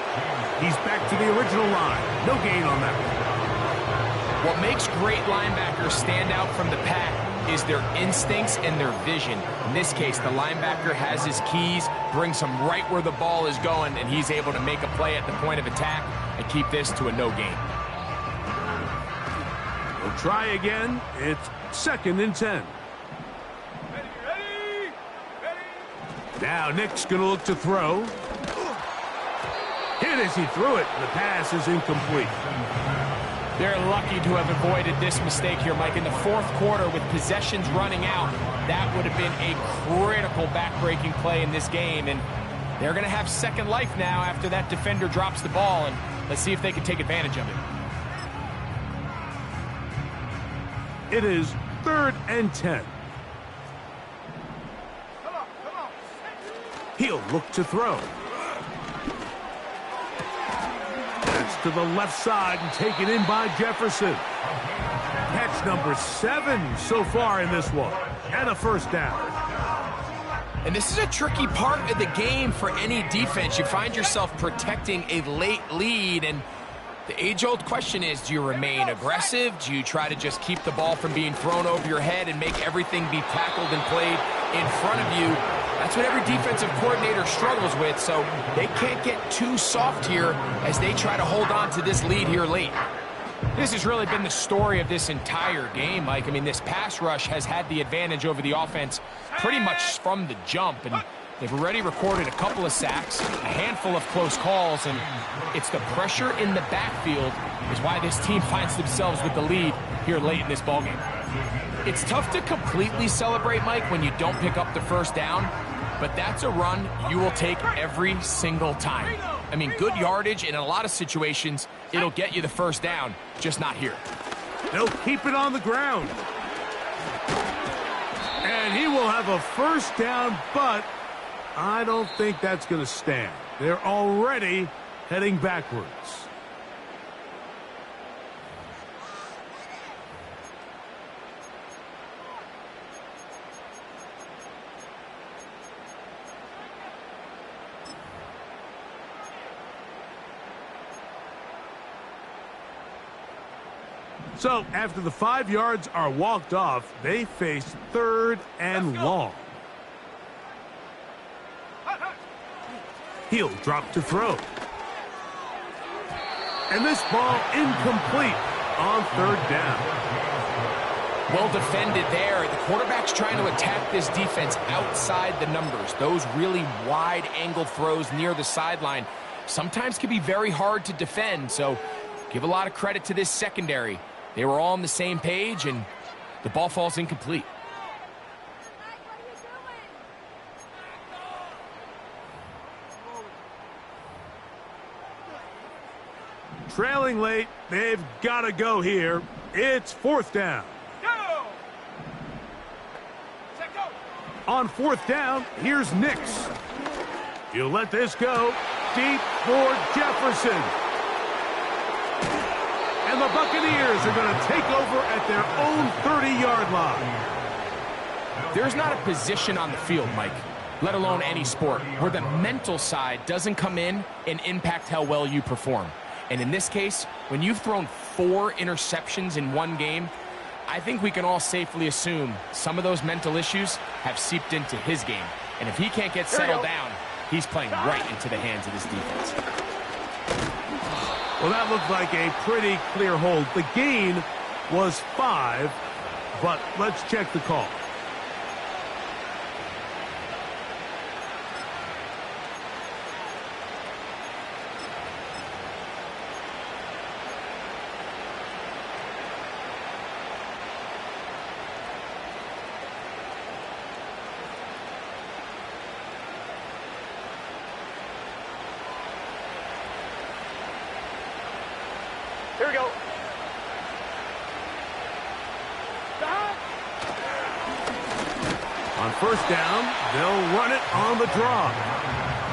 [SPEAKER 3] He's back to the original line. No gain on that one.
[SPEAKER 1] What makes great linebackers stand out from the pack is their instincts and their vision. In this case, the linebacker has his keys, brings him right where the ball is going, and he's able to make a play at the point of attack and keep this to a no gain.
[SPEAKER 3] We'll try again. It's 2nd and 10. Now Nick's going to look to throw. Hit as he threw it. The pass is incomplete.
[SPEAKER 1] They're lucky to have avoided this mistake here, Mike. In the 4th quarter, with possessions running out, that would have been a critical back-breaking play in this game. And they're going to have second life now after that defender drops the ball. And let's see if they can take advantage of it.
[SPEAKER 3] It is 3rd and 10. He'll look to throw. That's to the left side and taken in by Jefferson. Catch number 7 so far in this one. And a first down.
[SPEAKER 1] And this is a tricky part of the game for any defense. You find yourself protecting a late lead, and the age-old question is, do you remain aggressive? Do you try to just keep the ball from being thrown over your head and make everything be tackled and played in front of you? That's what every defensive coordinator struggles with, so they can't get too soft here as they try to hold on to this lead here late. This has really been the story of this entire game, Mike. I mean, this pass rush has had the advantage over the offense pretty much from the jump, and they've already recorded a couple of sacks, a handful of close calls, and it's the pressure in the backfield is why this team finds themselves with the lead here late in this ballgame. It's tough to completely celebrate, Mike, when you don't pick up the first down, but that's a run you will take every single time. I mean, good yardage, and in a lot of situations, it'll get you the first down, just not here.
[SPEAKER 3] They'll keep it on the ground. And he will have a first down, but I don't think that's going to stand. They're already heading backwards. So, after the 5 yards are walked off, they face 3rd and long. He'll drop to throw. And this ball incomplete on 3rd down.
[SPEAKER 1] Well defended there. The quarterback's trying to attack this defense outside the numbers. Those really wide-angle throws near the sideline sometimes can be very hard to defend, so give a lot of credit to this secondary. They were all on the same page, and the ball falls incomplete.
[SPEAKER 3] Trailing late, they've got to go here. It's 4th down. On 4th down, here's Nix. He'll let this go deep for Jefferson. And the Buccaneers are going to take over at their own 30-yard line.
[SPEAKER 1] There's not a position on the field, Mike, let alone any sport, where the mental side doesn't come in and impact how well you perform. And in this case, when you've thrown 4 interceptions in one game, I think we can all safely assume some of those mental issues have seeped into his game. And if he can't get settled down, he's playing right into the hands of this defense.
[SPEAKER 3] Well, that looked like a pretty clear hold. The gain was 5, but let's check the call.
[SPEAKER 2] Here we go.
[SPEAKER 3] On first down, they'll run it on the draw.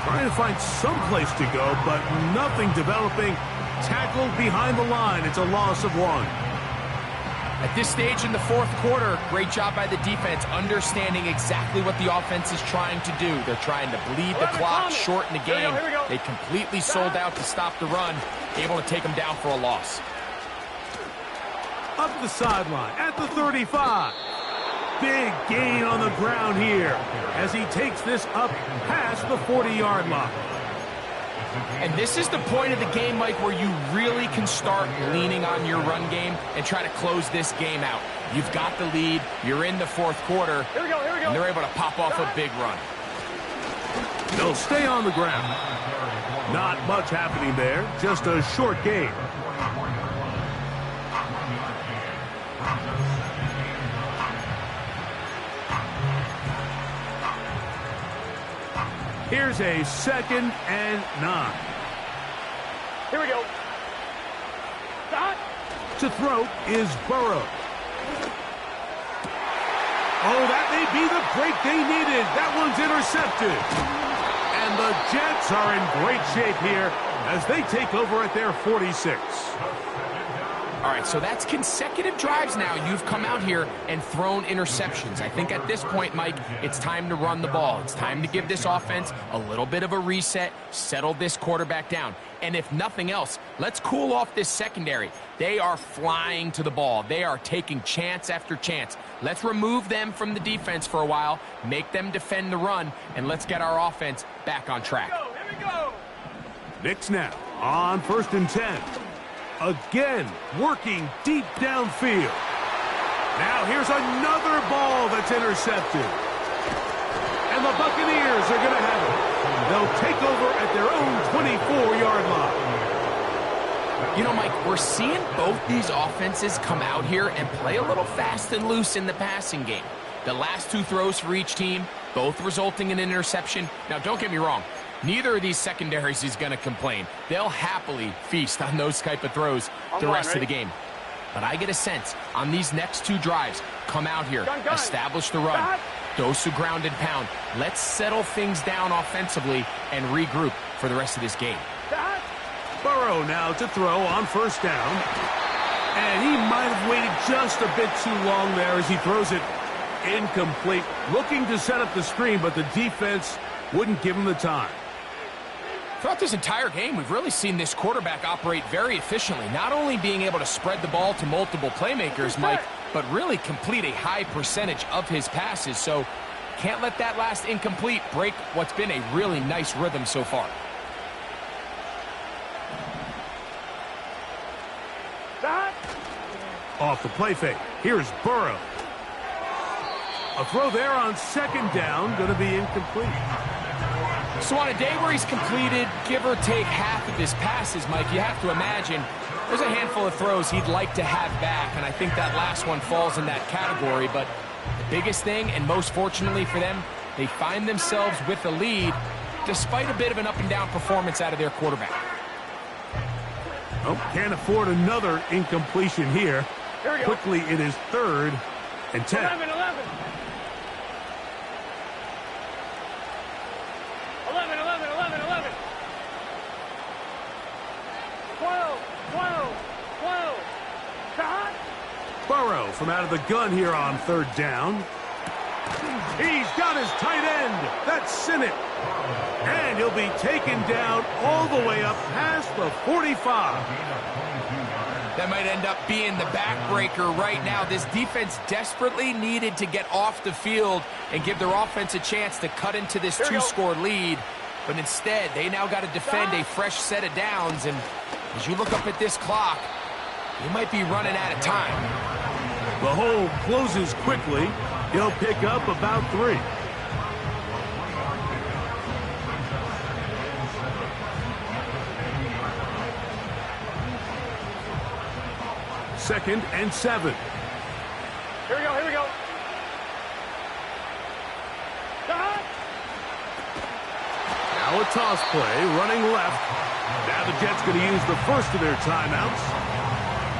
[SPEAKER 3] Trying to find some place to go, but nothing developing. Tackled behind the line. It's a loss of 1.
[SPEAKER 1] At this stage in the fourth quarter, great job by the defense, understanding exactly what the offense is trying to do. They're trying to bleed the clock, shorten the game.
[SPEAKER 2] Here we go.
[SPEAKER 1] They completely sold out to stop the run, able to take them down for a loss.
[SPEAKER 3] Up the sideline at the 35. Big gain on the ground here as he takes this up past the 40-yard line.
[SPEAKER 1] And this is the point of the game, Mike, where you really can start leaning on your run game and try to close this game out. You've got the lead. You're in the fourth quarter.
[SPEAKER 2] Here we go.
[SPEAKER 1] And they're able to pop off a big run.
[SPEAKER 3] They'll stay on the ground. Not much happening there. Just a short gain. Here's a 2nd and 9.
[SPEAKER 2] Here we go. Stop.
[SPEAKER 3] To throw is Burrow. Oh, that may be the break they needed. That one's intercepted. And the Jets are in great shape here as they take over at their 46.
[SPEAKER 1] All right, so that's consecutive drives now. You've come out here and thrown interceptions. I think at this point, Mike, it's time to run the ball. It's time to give this offense a little bit of a reset, settle this quarterback down. And if nothing else, let's cool off this secondary. They are flying to the ball. They are taking chance after chance. Let's remove them from the defense for a while, make them defend the run, and let's get our offense back on track.
[SPEAKER 2] Here we go.
[SPEAKER 3] Knicks now on 1st and 10. Again, working deep downfield. Now here's another ball that's intercepted. And the Buccaneers are going to have it. They'll take over at their own 24-yard line.
[SPEAKER 1] You know, Mike, we're seeing both these offenses come out here and play a little fast and loose in the passing game. The last 2 throws for each team, both resulting in an interception. Now, don't get me wrong. Neither of these secondaries is going to complain. They'll happily feast on those type of throws the rest of the game. But I get a sense on these next 2 drives, come out here, establish the run, dose of ground and pound. Let's settle things down offensively and regroup for the rest of this game.
[SPEAKER 3] Burrow now to throw on 1st down. And he might have waited just a bit too long there as he throws it incomplete. Looking to set up the screen, but the defense wouldn't give him the time.
[SPEAKER 1] Throughout this entire game, we've really seen this quarterback operate very efficiently, not only being able to spread the ball to multiple playmakers, Mike, but really complete a high percentage of his passes. So can't let that last incomplete break what's been a really nice rhythm so far.
[SPEAKER 3] Off the play fake. Here's Burrow. A throw there on 2nd down, going to be incomplete.
[SPEAKER 1] So on a day where he's completed, give or take half of his passes, Mike, you have to imagine there's a handful of throws he'd like to have back, and I think that last one falls in that category. But the biggest thing, and most fortunately for them, they find themselves with the lead despite a bit of an up-and-down performance out of their quarterback.
[SPEAKER 3] Oh, can't afford another incompletion here. Quickly, it is 3rd and 10.
[SPEAKER 2] 11. 12.
[SPEAKER 3] Burrow from out of the gun here on 3rd down. He's got his tight end. That's Sinnott. And he'll be taken down all the way up past the 45.
[SPEAKER 1] That might end up being the backbreaker right now. This defense desperately needed to get off the field and give their offense a chance to cut into this 2-score lead. But instead, they now got to defend a fresh set of downs. And as you look up at this clock, you might be running out of time.
[SPEAKER 3] The hole closes quickly. He'll pick up about 3. Second and 7.
[SPEAKER 2] Here we go.
[SPEAKER 3] Now a toss play, running left. Now the Jets going to use the first of their timeouts.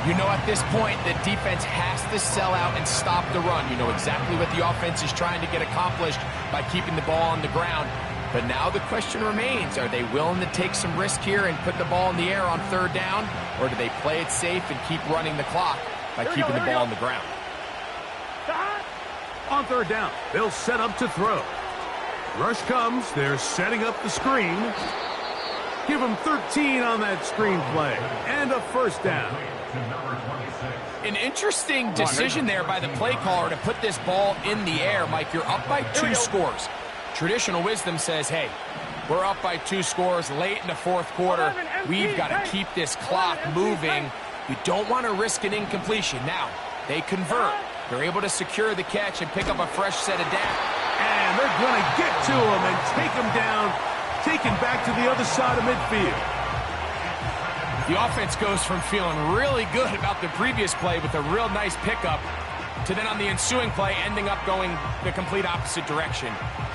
[SPEAKER 1] You know, at this point, the defense has to sell out and stop the run. You know exactly what the offense is trying to get accomplished by keeping the ball on the ground. But now the question remains, are they willing to take some risk here and put the ball in the air on third down? Or do they play it safe and keep running the clock by keeping the ball on the ground?
[SPEAKER 3] On third down, they'll set up to throw. Rush comes, they're setting up the screen. Give them 13 on that screen play, and a first down.
[SPEAKER 1] An interesting decision there by the play caller to put this ball in the air. Mike, you're up by 2 scores. Traditional wisdom says, hey, we're up by 2 scores late in the fourth quarter. We've got to keep this clock moving. We don't want to risk an incompletion. Now, they convert. They're able to secure the catch and pick up a fresh set of downs.
[SPEAKER 3] And they're going to get to him and take him down, taken back to the other side of midfield.
[SPEAKER 1] The offense goes from feeling really good about the previous play with a real nice pickup to then on the ensuing play ending up going the complete opposite direction.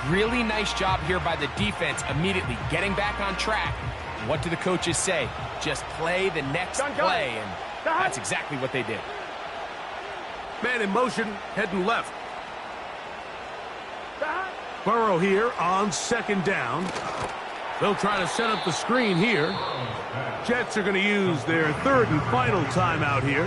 [SPEAKER 1] Really nice job here by the defense immediately getting back on track. What do the coaches say? Just play the next play, and that's exactly what they did.
[SPEAKER 3] Man in motion, heading left. Burrow here on second down. They'll try to set up the screen here. Jets are going to use their third and final timeout here.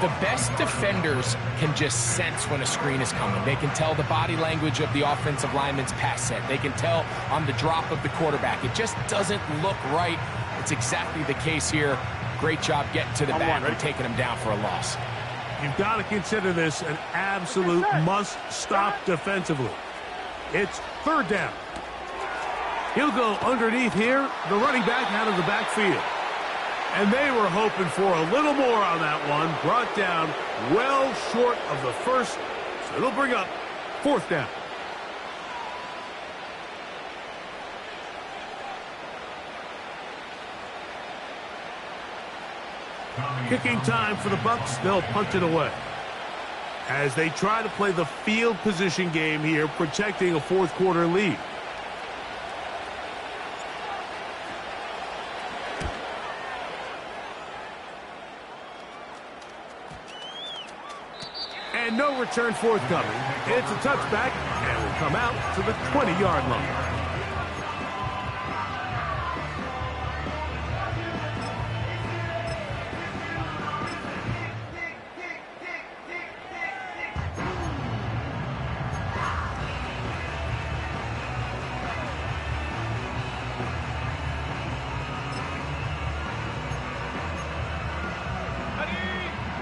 [SPEAKER 1] The best defenders can just sense when a screen is coming. They can tell the body language of the offensive lineman's pass set. They can tell on the drop of the quarterback. It just doesn't look right. It's exactly the case here. Great job getting to the back and taking him down for a loss.
[SPEAKER 3] You've got to consider this an absolute must-stop defensively. It's third down. He'll go underneath here, the running back out of the backfield. And they were hoping for a little more on that one. Brought down well short of the first, so it'll bring up fourth down. Kicking time for the Bucs. They'll punt it away as they try to play the field position game here, protecting a fourth quarter lead. And no return forthcoming. It's a touchback, and will come out to the 20-yard line.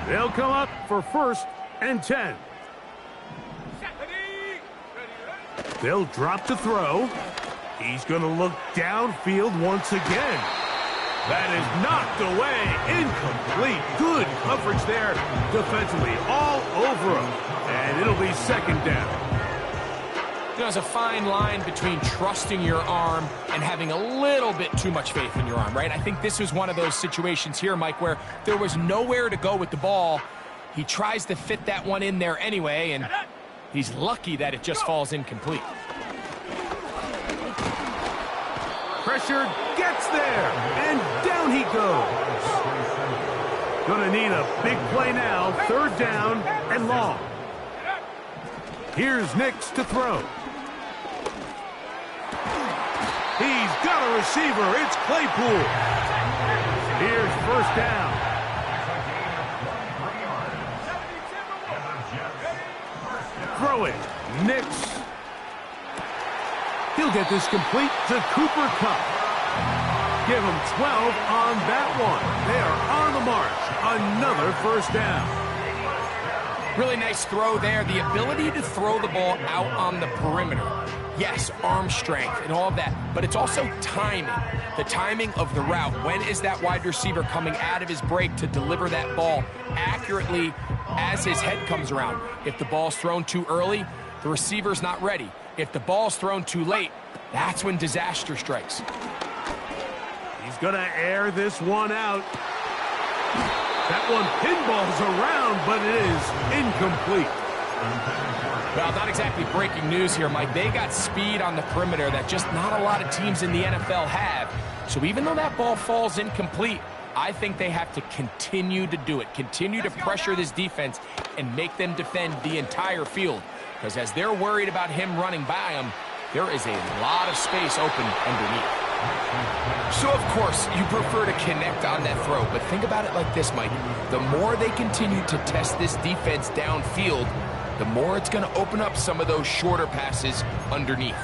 [SPEAKER 3] They'll come up for first and 10. They'll drop to throw. He's going to look downfield once again. That is knocked away. Incomplete. Good coverage there defensively all over him. And it'll be second down.
[SPEAKER 1] There's a fine line between trusting your arm and having a little bit too much faith in your arm, right? I think this was one of those situations here, Mike, where there was nowhere to go with the ball. He tries to fit that one in there anyway, and he's lucky that it just falls incomplete.
[SPEAKER 3] Pressure gets there, and down he goes. Gonna need a big play now. Third down and long. Here's Nix to throw. He's got a receiver. It's Claypool. Here's first down. Throw it. Nix. He'll get this complete to Cooper Kupp. Give him 12 on that one. They are on the march. Another first down.
[SPEAKER 1] Really nice throw there. The ability to throw the ball out on the perimeter. Yes, arm strength and all of that, but it's also timing. The timing of the route. When is that wide receiver coming out of his break to deliver that ball accurately as his head comes around? If the ball's thrown too early, the receiver's not ready. If the ball's thrown too late, that's when disaster strikes.
[SPEAKER 3] He's going to air this one out. That one pinballs around, but it is incomplete.
[SPEAKER 1] Well, not exactly breaking news here, Mike. They got speed on the perimeter that just not a lot of teams in the NFL have. So even though that ball falls incomplete, I think they have to continue to do it, continue to pressure this defense and make them defend the entire field. Because as they're worried about him running by them, there is a lot of space open underneath. So, of course, you prefer to connect on that throw, but think about it like this, Mike. The more they continue to test this defense downfield, the more it's going to open up some of those shorter passes underneath.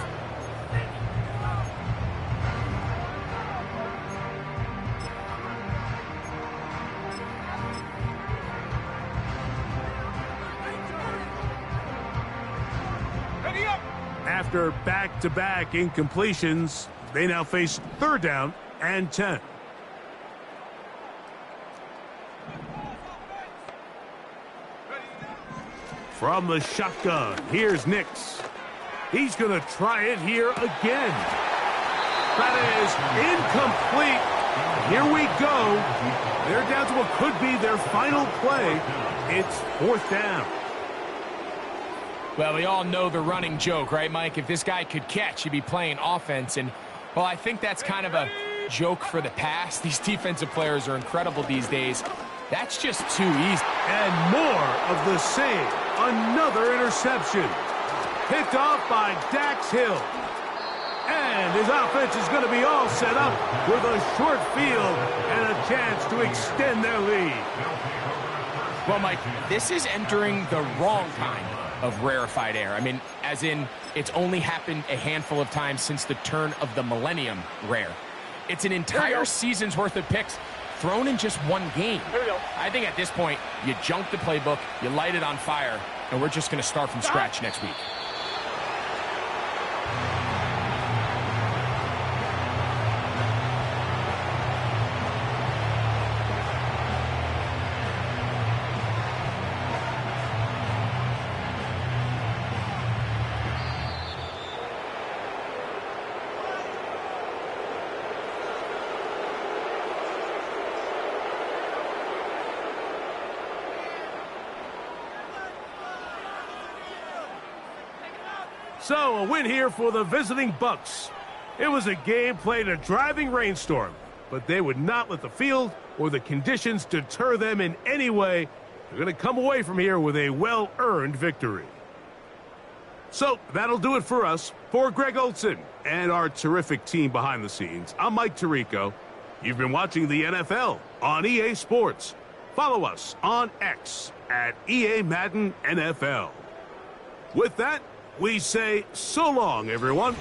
[SPEAKER 3] After back-to-back incompletions, they now face 3rd down and 10. From the shotgun, here's Nix. He's going to try it here again. That is incomplete. Here we go. They're down to what could be their final play. It's 4th down.
[SPEAKER 1] Well, we all know the running joke, right, Mike? If this guy could catch, he'd be playing offense. And, well, I think that's kind of a joke for the past. These defensive players are incredible these days. That's just too easy.
[SPEAKER 3] And more of the same. Another interception. Picked off by Dax Hill. And his offense is going to be all set up with a short field and a chance to extend their lead.
[SPEAKER 1] Well, Mike, this is entering the wrong kind of rarefied air. I mean, as in, it's only happened a handful of times since the turn of the millennium rare. It's an entire season's worth of picks thrown in just one game. I think at this point, you junk the playbook, you light it on fire, and we're just going to start from scratch next week.
[SPEAKER 3] So, a win here for the visiting Bucks. It was a game played in a driving rainstorm, but they would not let the field or the conditions deter them in any way. They're going to come away from here with a well-earned victory. So, that'll do it for us. For Greg Olsen and our terrific team behind the scenes, I'm Mike Tirico. You've been watching the NFL on EA Sports. Follow us on X at EA Madden NFL. With that, we say so long, everyone.